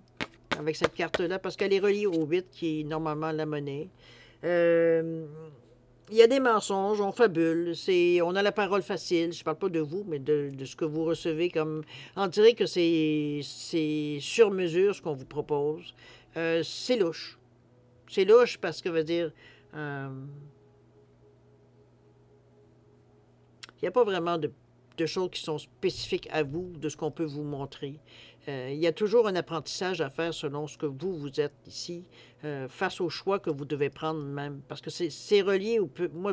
avec cette carte-là, parce qu'elle est reliée au 8, qui est normalement la monnaie. Il y a des mensonges, on fabule, on a la parole facile. Je ne parle pas de vous, mais de ce que vous recevez comme... On dirait que c'est sur mesure ce qu'on vous propose. C'est louche. C'est louche parce que, veut dire, il n'y a pas vraiment de choses qui sont spécifiques à vous, de ce qu'on peut vous montrer. Il y a toujours un apprentissage à faire selon ce que vous êtes ici, face aux choix que vous devez prendre même. Parce que c'est relié,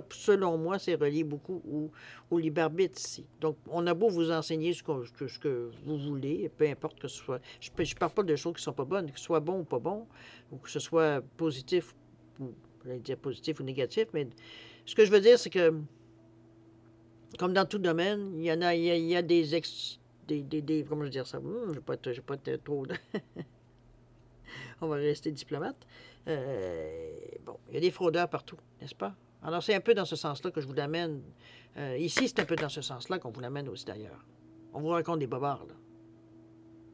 selon moi, c'est relié beaucoup au libre arbitre ici. Donc, on a beau vous enseigner ce que vous voulez, peu importe que ce soit... Je ne parle pas de choses qui ne sont pas bonnes, que ce soit bon ou pas bon, ou que ce soit positif, ou, je vais dire positif ou négatif, mais ce que je veux dire, c'est que, comme dans tout domaine, il y a des comment je veux dire ça? Je vais pas être trop... On va rester diplomate. Bon, il y a des fraudeurs partout, n'est-ce pas? Alors, c'est un peu dans ce sens-là que je vous l'amène. Ici, c'est un peu dans ce sens-là qu'on vous l'amène aussi, d'ailleurs. On vous raconte des bobards, là.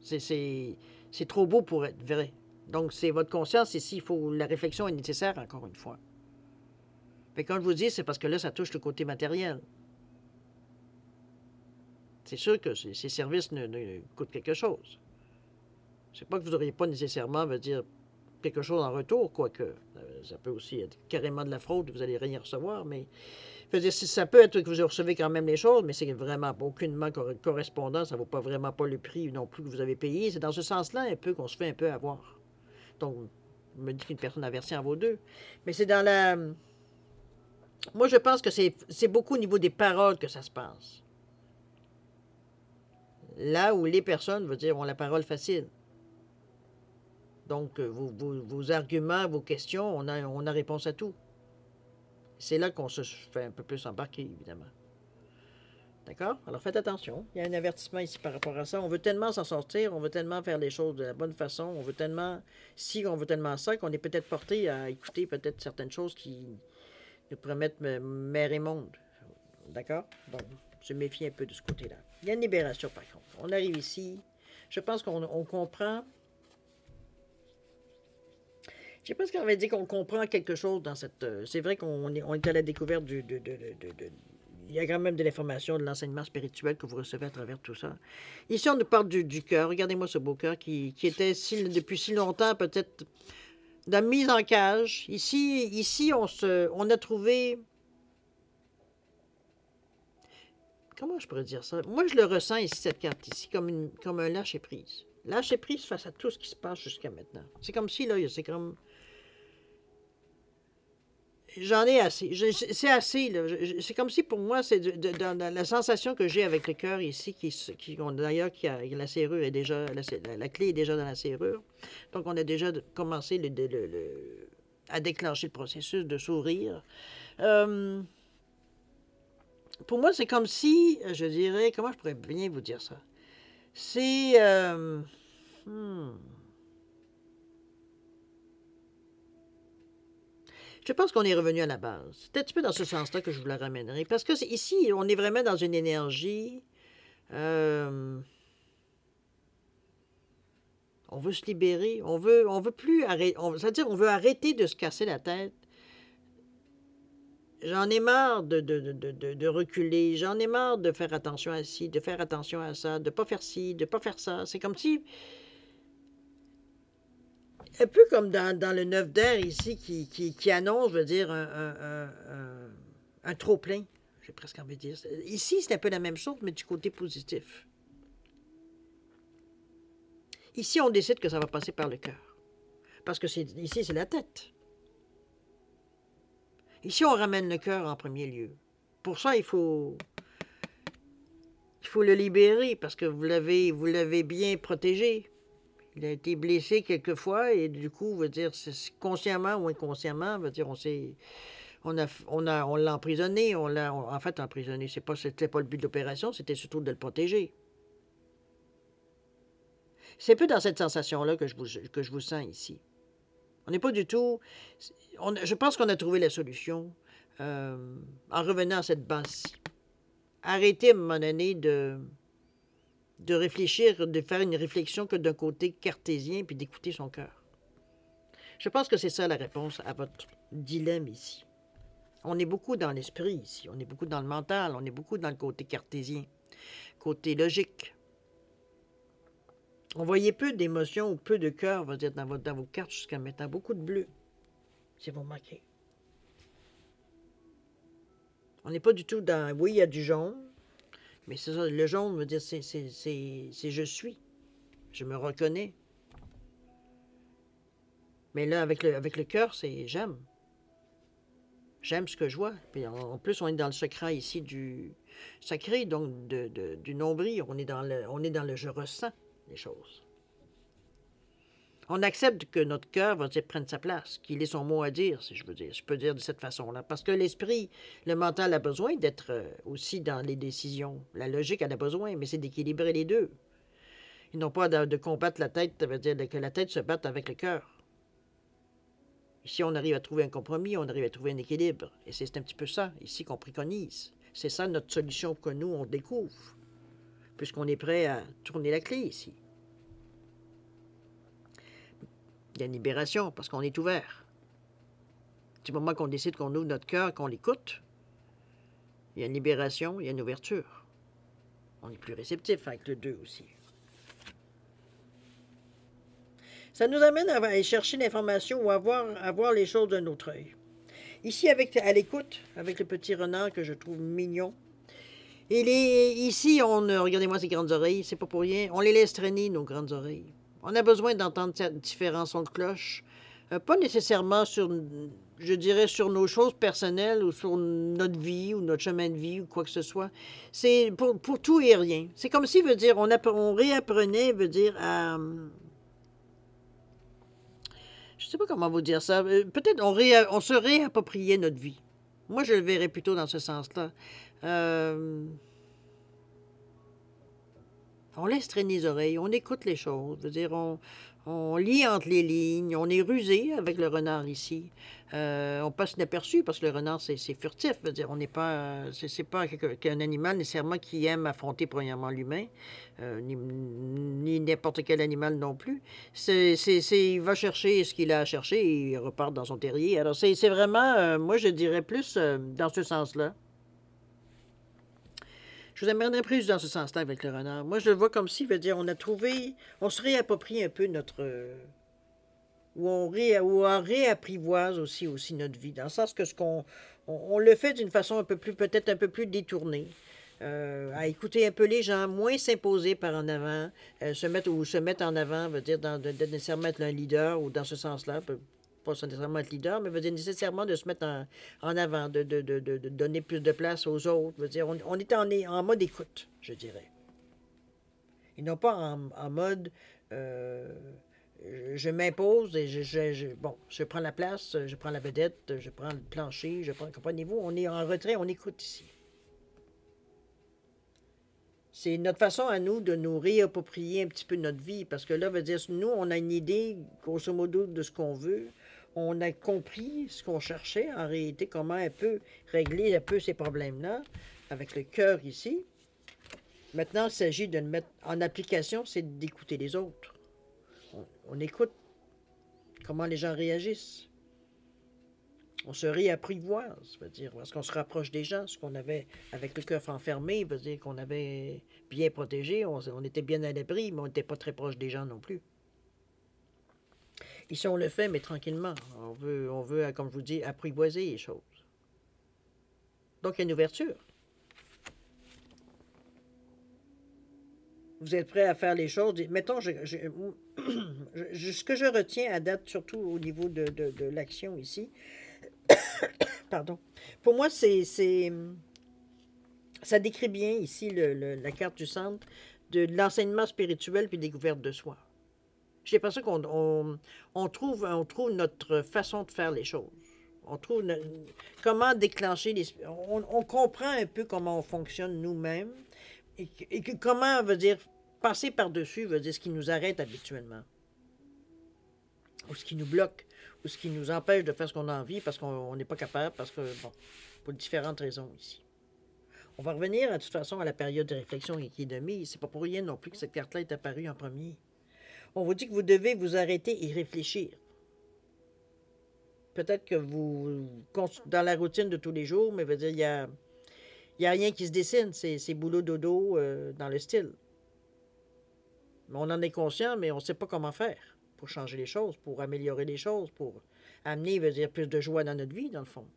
C'est trop beau pour être vrai. Donc, c'est votre conscience ici. La réflexion est nécessaire, encore une fois. Mais quand je vous dis, c'est parce que là, ça touche le côté matériel. C'est sûr que ces services ne coûtent quelque chose. C'est pas que vous n'auriez pas nécessairement, veut dire, quelque chose en retour, quoique ça peut aussi être carrément de la fraude, vous n'allez rien recevoir, mais je veux dire, ça peut être que vous recevez quand même les choses, mais c'est vraiment aucunement correspondant, ça ne vaut pas vraiment pas le prix non plus que vous avez payé. C'est dans ce sens-là un peu qu'on se fait un peu avoir. Donc, je me dis qu'une personne avertie en vaut deux. Mais c'est dans la... Moi, je pense que c'est beaucoup au niveau des paroles que ça se passe. Là où les personnes, veut dire, ont la parole facile. Donc, vos arguments, vos questions, on a réponse à tout. C'est là qu'on se fait un peu plus embarquer, évidemment. D'accord? Alors, faites attention. Il y a un avertissement ici par rapport à ça. On veut tellement s'en sortir, on veut tellement faire les choses de la bonne façon, on veut tellement ça, qu'on est peut-être porté à écouter peut-être certaines choses qui nous promettent mer et monde. D'accord? Donc, je me méfie un peu de ce côté-là. Il y a une libération, par contre. On arrive ici. Je pense qu'on comprend... Je sais pas ce qu'on va dire qu'on comprend quelque chose dans cette... c'est vrai qu'on est à la découverte il y a quand même de l'information, de l'enseignement spirituel que vous recevez à travers tout ça. Ici, on nous parle du cœur. Regardez-moi ce beau cœur qui était depuis si longtemps, peut-être, de la mise en cage. Ici on a trouvé... Comment je pourrais dire ça? Moi, je le ressens ici, cette carte ici, comme un lâcher-prise. Lâcher-prise face à tout ce qui se passe jusqu'à maintenant. C'est comme si, là, c'est comme... J'en ai assez. C'est assez, là. C'est comme si, pour moi, c'est dans la sensation que j'ai avec le cœur ici, d'ailleurs, la serrure est déjà... La clé est déjà dans la serrure. Donc, on a déjà commencé à déclencher le processus de s'ouvrir. Pour moi, c'est comme si, je dirais... Comment je pourrais bien vous dire ça? C'est... Je pense qu'on est revenu à la base. C'est un petit peu dans ce sens-là que je vous la ramènerai. Parce que ici, on est vraiment dans une énergie... on veut se libérer. On veut plus arrêter... C'est-à-dire, on veut arrêter de se casser la tête. J'en ai marre de reculer. J'en ai marre de faire attention à ci, de faire attention à ça, de ne pas faire ci, de ne pas faire ça. C'est comme si... Un peu comme dans le neuf d'air ici, qui annonce, je veux dire, un trop-plein. J'ai presque envie de dire. Ici, c'est un peu la même chose, mais du côté positif. Ici, on décide que ça va passer par le cœur. Parce que ici, c'est la tête. Ici, on ramène le cœur en premier lieu. Pour ça, il faut le libérer, parce que vous l'avez bien protégé. Il a été blessé quelquefois et du coup, veut dire, consciemment ou inconsciemment, veut dire, On l'a emprisonné, en fait, emprisonné, c'était pas le but de l'opération, c'était surtout de le protéger. C'est un peu dans cette sensation-là que je vous sens ici. On n'est pas du tout... je pense qu'on a trouvé la solution en revenant à cette base-ci. Arrêtez à un moment donné de réfléchir, de faire une réflexion que d'un côté cartésien, puis d'écouter son cœur. Je pense que c'est ça la réponse à votre dilemme ici. On est beaucoup dans l'esprit ici, on est beaucoup dans le mental, on est beaucoup dans le côté cartésien, côté logique. On voyait peu d'émotions ou peu de cœur, on va dire, dans vos cartes jusqu'à maintenant. Beaucoup de bleu, si vous remarquez. On n'est pas du tout dans... Oui, il y a du jaune, mais c'est ça, le jaune veut dire c'est je suis. Je me reconnais. Mais là, avec le cœur, c'est j'aime. J'aime ce que je vois. Puis en plus, on est dans le secret ici du sacré, donc du nombril. On est dans le je ressens les choses. On accepte que notre cœur, va dire, prenne sa place, qu'il ait son mot à dire, si je veux dire. Je peux dire de cette façon-là. Parce que l'esprit, le mental a besoin d'être aussi dans les décisions. La logique, elle a besoin, mais c'est d'équilibrer les deux. Ils n'ont pas de combattre la tête, ça veut dire que la tête se batte avec le cœur. Ici, on arrive à trouver un compromis, on arrive à trouver un équilibre. Et c'est un petit peu ça, ici, qu'on préconise. C'est ça notre solution que nous, on découvre. Puisqu'on est prêt à tourner la clé ici. Il y a une libération, parce qu'on est ouvert. Du moment qu'on décide qu'on ouvre notre cœur, qu'on l'écoute, il y a une libération, il y a une ouverture. On est plus réceptif avec le 2 aussi. Ça nous amène à aller chercher l'information ou à voir les choses d'un autre œil. Ici, à l'écoute, avec le petit renard que je trouve mignon. Ici, regardez-moi ces grandes oreilles, c'est pas pour rien. On les laisse traîner, nos grandes oreilles. On a besoin d'entendre différents sons de cloche. Pas nécessairement je dirais, sur nos choses personnelles ou sur notre vie ou notre chemin de vie ou quoi que ce soit. C'est pour tout et rien. C'est comme si, veut dire, on réapprenait, veut dire, à... Je ne sais pas comment vous dire ça. Peut-être on se réappropriait notre vie. Moi, je le verrais plutôt dans ce sens-là. On laisse traîner les oreilles, on écoute les choses. Je veux dire, on lit entre les lignes, on est rusé avec le renard ici. On passe inaperçu parce que le renard, c'est furtif. Je veux dire, on n'est pas... c'est pas qu'un animal nécessairement qui aime affronter premièrement l'humain, ni n'importe quel animal non plus. Il va chercher ce qu'il a à chercher et il repart dans son terrier. Alors, c'est vraiment, moi, je dirais plus dans ce sens-là. Je vous amènerais plus dans ce sens-là avec le renard. Moi, je le vois comme si, veut dire, on se réapproprie un peu notre... ou on réapprivoise aussi notre vie, dans le sens que on le fait d'une façon peut-être un peu plus détournée. À écouter un peu les gens, moins s'imposer par en avant, se mettre en avant, veut dire, de nécessairement être un leader, ou dans ce sens-là, pas nécessairement être leader, mais veut dire nécessairement de se mettre en avant, de donner plus de place aux autres. Veut dire, on est en mode écoute, je dirais. Et non pas en mode je m'impose et je prends la place, je prends la vedette, je prends le plancher, comprenez-vous, on est en retrait, on écoute ici. C'est notre façon à nous de nous réapproprier un petit peu notre vie, parce que là, veut dire, nous, on a une idée, grosso modo, de ce qu'on veut. On a compris ce qu'on cherchait, en réalité, comment un peu régler un peu ces problèmes-là, avec le cœur ici. Maintenant, il s'agit de le mettre en application, c'est d'écouter les autres. On écoute comment les gens réagissent. On se réapprivoise, veut dire, parce qu'on se rapproche des gens, ce qu'on avait avec le cœur enfermé, veut dire qu'on avait bien protégé, on était bien à l'abri, mais on n'était pas très proche des gens non plus. Ici, on le fait, mais tranquillement. On veut, comme je vous dis, apprivoiser les choses. Donc, il y a une ouverture. Vous êtes prêt à faire les choses. Mettons, ce que je retiens à date, surtout au niveau de l'action ici, pardon. Pour moi, ça décrit bien ici la carte du centre de l'enseignement spirituel puis découverte de soi. J'ai l'impression qu'on trouve notre façon de faire les choses. On trouve comment déclencher les... On comprend un peu comment on fonctionne nous-mêmes et que comment, veut dire, passer par-dessus, veut dire ce qui nous arrête habituellement, ou ce qui nous bloque, ou ce qui nous empêche de faire ce qu'on a envie parce qu'on n'est pas capable, parce que, bon, pour différentes raisons ici. On va revenir, de toute façon, à la période de réflexion qui est de mise. C'est pas pour rien non plus que cette carte-là est apparue en premier. On vous dit que vous devez vous arrêter et réfléchir. Peut-être que vous, dans la routine de tous les jours, mais veut dire, il y a rien qui se dessine. C'est boulot dodo dans le style. On en est conscient, mais on ne sait pas comment faire pour changer les choses, pour améliorer les choses, pour amener, veut dire, plus de joie dans notre vie, dans le fond.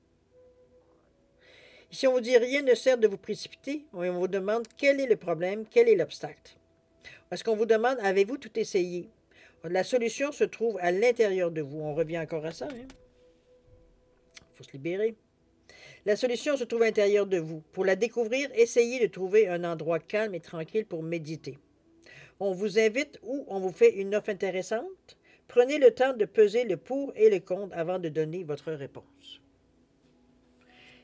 Si on vous dit rien ne sert de vous précipiter, on vous demande quel est le problème, quel est l'obstacle. Est-ce qu'on vous demande, avez-vous tout essayé? La solution se trouve à l'intérieur de vous. On revient encore à ça. Il faut se libérer. La solution se trouve à l'intérieur de vous. Pour la découvrir, essayez de trouver un endroit calme et tranquille pour méditer. On vous invite ou on vous fait une offre intéressante. Prenez le temps de peser le pour et le contre avant de donner votre réponse.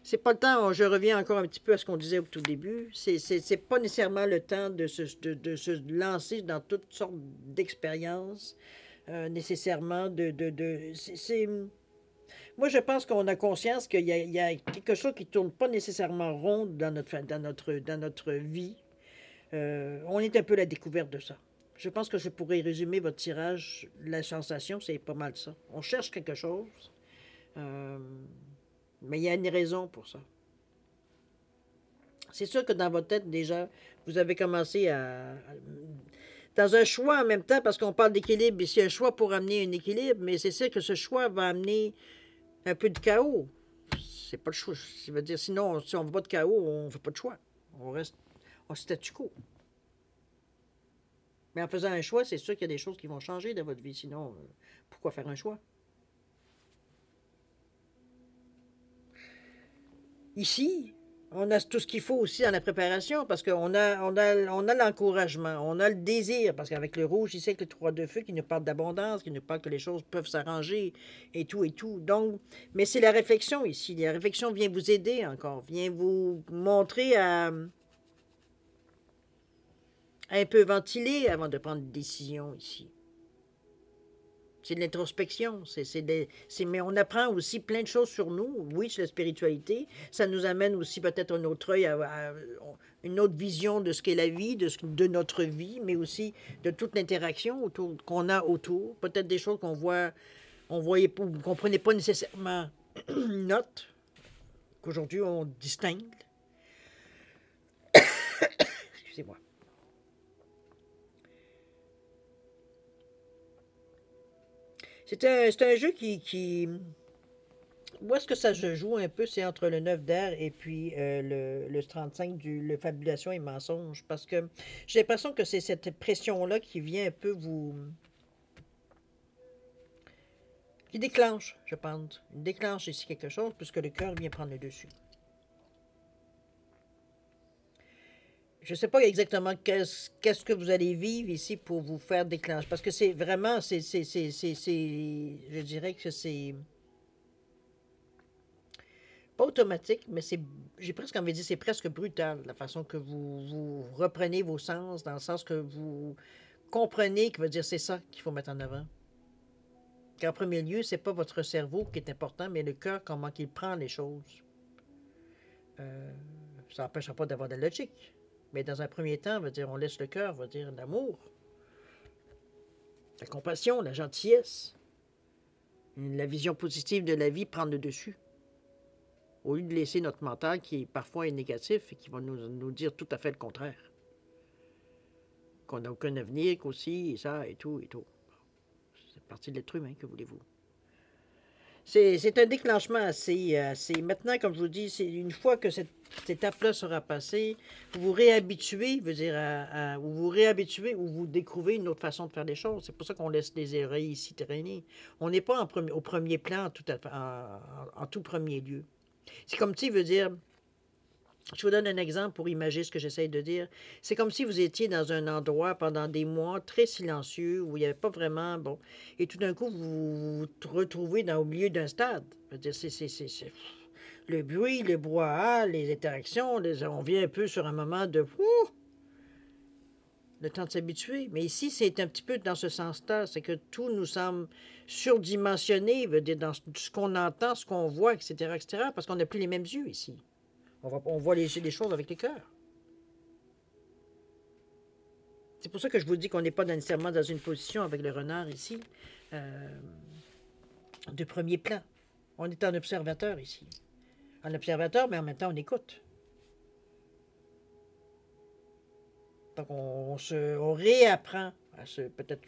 C'est pas le temps, je reviens encore un petit peu à ce qu'on disait au tout début, c'est pas nécessairement le temps de se lancer dans toutes sortes d'expériences, nécessairement Moi, je pense qu'on a conscience qu'il y a quelque chose qui tourne pas nécessairement rond dans notre vie. On est un peu à la découverte de ça. Je pense que je pourrais résumer votre tirage, la sensation, c'est pas mal ça. On cherche quelque chose. Mais il y a une raison pour ça. C'est sûr que dans votre tête, déjà, vous avez commencé dans un choix en même temps, parce qu'on parle d'équilibre, ici, un choix pour amener un équilibre, mais c'est sûr que ce choix va amener un peu de chaos. C'est pas le choix. Ça veut dire, sinon, si on ne veut pas de chaos, on ne fait pas de choix. On reste en statu quo. Mais en faisant un choix, c'est sûr qu'il y a des choses qui vont changer dans votre vie. Sinon, pourquoi faire un choix? Ici, on a tout ce qu'il faut aussi dans la préparation parce qu'on a l'encouragement, on a le désir, parce qu'avec le rouge, ici, avec le 3 de feu qui nous parle d'abondance, qui nous parle que les choses peuvent s'arranger et tout et tout. Donc, mais c'est la réflexion ici. La réflexion vient vous aider encore, vient vous montrer à un peu ventiler avant de prendre une décision ici. C'est de l'introspection. Mais on apprend aussi plein de choses sur nous. Oui, c'est la spiritualité. Ça nous amène aussi peut-être un autre œil, une autre vision de ce qu'est la vie, de notre vie, mais aussi de toute l'interaction qu'on a autour. Peut-être des choses qu'on voyait pas, qu'on ne prenait pas nécessairement note, qu'aujourd'hui on distingue. Excusez-moi. C'est un jeu qui... Où est-ce que ça se joue un peu? C'est entre le 9 d'air et puis le 35 le fabulation et mensonge. Parce que j'ai l'impression que c'est cette pression-là qui vient un peu vous... qui déclenche, je pense. Il déclenche ici quelque chose puisque le cœur vient prendre le dessus. Je ne sais pas exactement qu'est-ce que vous allez vivre ici pour vous faire déclencher. Parce que c'est vraiment, je dirais que c'est pas automatique, mais j'ai presque envie de dire, c'est presque brutal, la façon que vous reprenez vos sens, dans le sens que vous comprenez que veut dire c'est ça qu'il faut mettre en avant. Qu'en premier lieu, c'est pas votre cerveau qui est important, mais le cœur, comment il prend les choses. Ça n'empêchera pas d'avoir de la logique. Mais dans un premier temps, veut dire, on laisse le cœur, veut dire l'amour, la compassion, la gentillesse, la vision positive de la vie prendre le dessus. Au lieu de laisser notre mental qui parfois est négatif et qui va nous dire tout à fait le contraire. Qu'on n'a aucun avenir, qu'aussi, et ça, et tout, et tout. C'est partie de l'être humain, que voulez-vous. C'est un déclenchement assez... Maintenant, comme je vous dis, c'est une fois que cette étape-là sera passée, vous vous réhabituez, veut dire, vous vous réhabituez ou vous découvrez une autre façon de faire les choses. C'est pour ça qu'on laisse les oreilles ici traîner. On n'est pas au premier plan en tout premier lieu. C'est comme, tu veut dire, Je vous donne un exemple pour imaginer ce que j'essaie de dire. C'est comme si vous étiez dans un endroit pendant des mois très silencieux où il n'y avait pas vraiment, bon, et tout d'un coup, vous vous retrouvez au milieu d'un stade. Je veux dire, le bruit, le brouhaha, les interactions, on vient un peu sur un moment de le temps de s'habituer. Mais ici, c'est un petit peu dans ce sens-là. C'est que tout nous semble surdimensionné, veut dire dans ce qu'on entend, ce qu'on voit, etc., parce qu'on n'a plus les mêmes yeux ici. On voit les choses avec les cœurs. C'est pour ça que je vous dis qu'on n'est pas nécessairement dans une position avec le renard ici de premier plan. On est un observateur ici. Un observateur, mais en même temps, on écoute. Donc, on réapprend à peut-être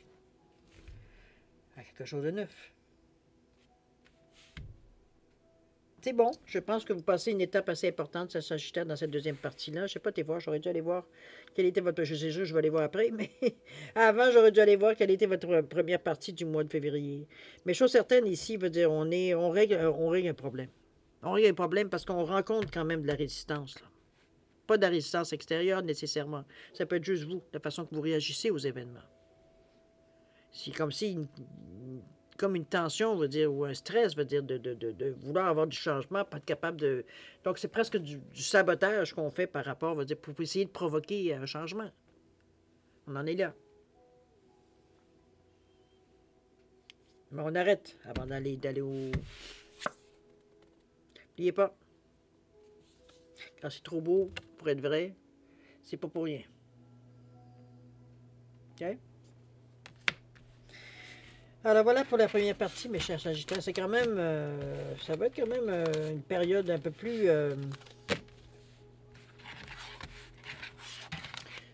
à quelque chose de neuf. C'est bon, je pense que vous passez une étape assez importante, ça Sagittaire, dans cette deuxième partie-là. Je ne sais pas, voir, j'aurais dû aller voir quelle était votre... Je sais juste, je vais aller voir après, mais avant, j'aurais dû aller voir quelle était votre première partie du mois de février. Mais chose certaine, ici, veut dire, on règle un problème. On règle un problème parce qu'on rencontre quand même de la résistance, là. Pas de la résistance extérieure, nécessairement. Ça peut être juste vous, la façon que vous réagissez aux événements. C'est comme si... comme une tension, veut dire, ou un stress, veut dire, de vouloir avoir du changement, pas être capable de... Donc, c'est presque du sabotage qu'on fait par rapport, veut dire, pour essayer de provoquer un changement. On en est là. Mais on arrête avant d'aller au... N'oubliez pas, quand c'est trop beau pour être vrai, c'est pas pour rien. OK? Alors voilà pour la première partie, mes chers Sagittaires. C'est quand même, ça va être quand même une période un peu plus,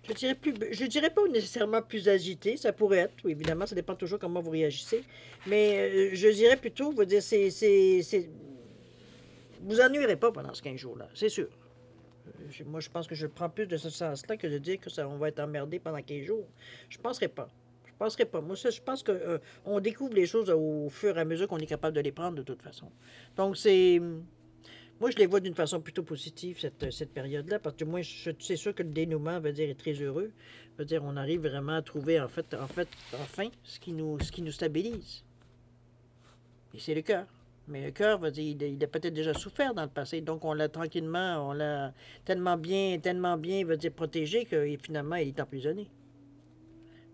je dirais pas nécessairement plus agitée. Ça pourrait être, oui, évidemment, ça dépend toujours comment vous réagissez. Mais je dirais plutôt, vous dire, vous ennuierez pas pendant ce 15 jours-là, c'est sûr. Moi, je pense que je prends plus de ce sens-là que de dire que on va être emmerdé pendant 15 jours. Je ne penserais pas. Je penserais pas. Moi, je pense qu'on on découvre les choses au fur et à mesure qu'on est capable de les prendre de toute façon. Donc, moi, je les vois d'une façon plutôt positive, cette période-là, parce que moi, c'est sûr que le dénouement veut dire est très heureux. Veut dire on arrive vraiment à trouver, enfin, ce qui nous stabilise. Et c'est le cœur. Mais le cœur, il a peut-être déjà souffert dans le passé, donc on l'a tranquillement, on l'a tellement bien, veut dire protégé que finalement, il est emprisonné.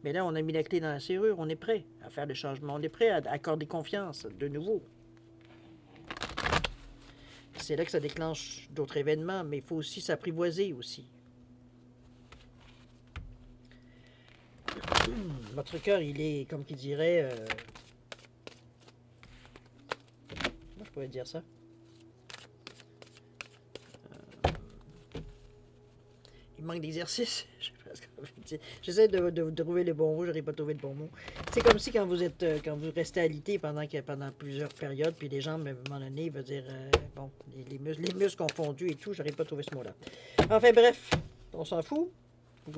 Mais là, on a mis la clé dans la serrure, on est prêt à faire le changement, on est prêt à accorder confiance de nouveau. C'est là que ça déclenche d'autres événements, mais il faut aussi s'apprivoiser aussi. Votre cœur, il est, comme qui dirait... comment je pourrais dire ça? Il manque d'exercice. J'essaie de trouver le bon mot, je n'arrive pas à trouver le bon mot. C'est comme si quand vous restez alité pendant plusieurs périodes, puis les jambes, à un moment donné, veut dire, bon, les muscles ont fondu et tout, j'arrive pas à trouver ce mot-là. Enfin bref, on s'en fout.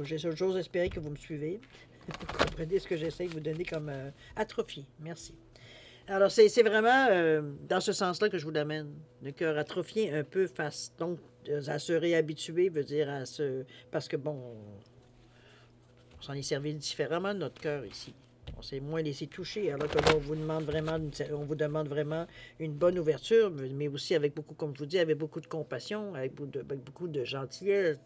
J'ose espérer que vous me suivez. Vous comprenez ce que j'essaie de vous donner comme atrophie. Merci. Alors, c'est vraiment dans ce sens-là que je vous l'amène. Le cœur atrophié un peu face, donc, à se réhabituer, veut dire à se... Parce que, bon, on s'en est servi différemment de notre cœur ici. On s'est moins laissé toucher, alors que là, on vous demande vraiment une bonne ouverture, mais aussi avec beaucoup, comme je vous dis, avec beaucoup de compassion, avec beaucoup de gentillesse,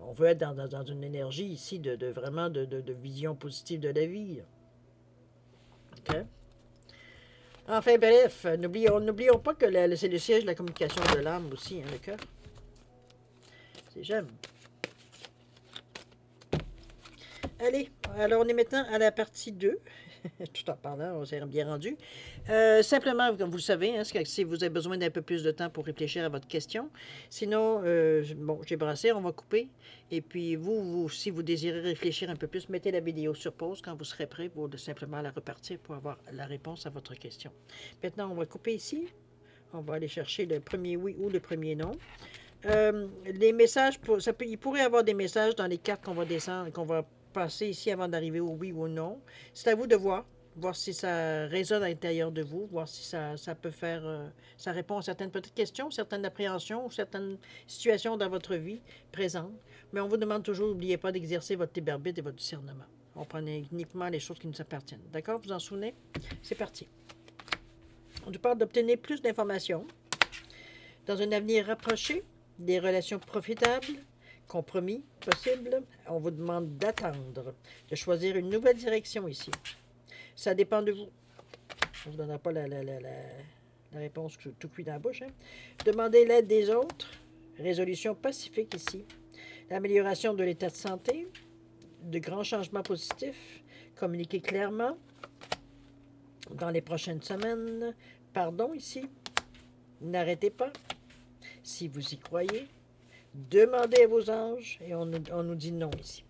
on veut être dans une énergie ici vraiment de vision positive de la vie. OK? Enfin, bref, n'oublions pas que c'est le siège de la communication de l'âme aussi, hein, le cœur. C'est j'aime. Allez, alors on est maintenant à la partie 2. Tout en parlant, on s'est bien rendu. Simplement, comme vous le savez, hein, si vous avez besoin d'un peu plus de temps pour réfléchir à votre question. Sinon, bon, j'ai brassé, on va couper. Et puis, si vous désirez réfléchir un peu plus, mettez la vidéo sur pause quand vous serez prêt pour simplement la repartir pour avoir la réponse à votre question. Maintenant, on va couper ici. On va aller chercher le premier oui ou le premier non. Les messages, il pourrait y avoir des messages dans les cartes qu'on va descendre, qu'on va passer ici avant d'arriver au oui ou au non. C'est à vous de voir. voir si ça résonne à l'intérieur de vous, voir si ça peut faire, ça répond à certaines petites questions, certaines appréhensions, ou certaines situations dans votre vie présente. Mais on vous demande toujours, n'oubliez pas d'exercer votre libre arbitre et votre discernement. On prend uniquement les choses qui nous appartiennent. D'accord? Vous en souvenez? C'est parti. On nous parle d'obtenir plus d'informations dans un avenir rapproché, des relations profitables, compromis possibles. On vous demande d'attendre, de choisir une nouvelle direction ici. Ça dépend de vous. On ne vous donnera pas la réponse tout cuit dans la bouche. Hein? Demandez l'aide des autres. Résolution pacifique ici. L'amélioration de l'état de santé. De grands changements positifs. Communiquez clairement dans les prochaines semaines. Pardon ici. N'arrêtez pas. Si vous y croyez, demandez à vos anges et on nous dit non ici.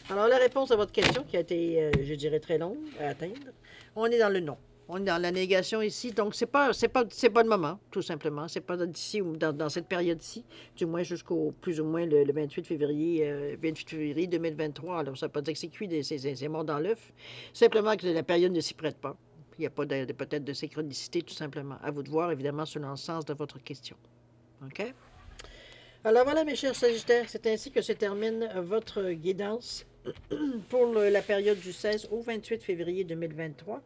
Alors, la réponse à votre question, qui a été, je dirais, très longue à atteindre, on est dans le non. On est dans la négation ici, donc c'est pas le moment, tout simplement. C'est pas d'ici ou dans cette période-ci, du moins jusqu'au plus ou moins le 28 février 2023. Alors, ça ne veut pas dire que c'est cuit, c'est mort dans l'œuf. Simplement que la période ne s'y prête pas. Il n'y a pas peut-être de synchronicité, tout simplement. À vous de voir, évidemment, selon le sens de votre question. OK? Alors voilà, mes chers Sagittaires, c'est ainsi que se termine votre guidance pour la période du 16 au 28 février 2023.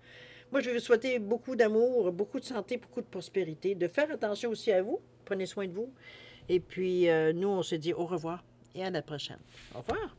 Moi, je vais vous souhaiter beaucoup d'amour, beaucoup de santé, beaucoup de prospérité, de faire attention aussi à vous. Prenez soin de vous. Et puis, nous, on se dit au revoir et à la prochaine. Au revoir.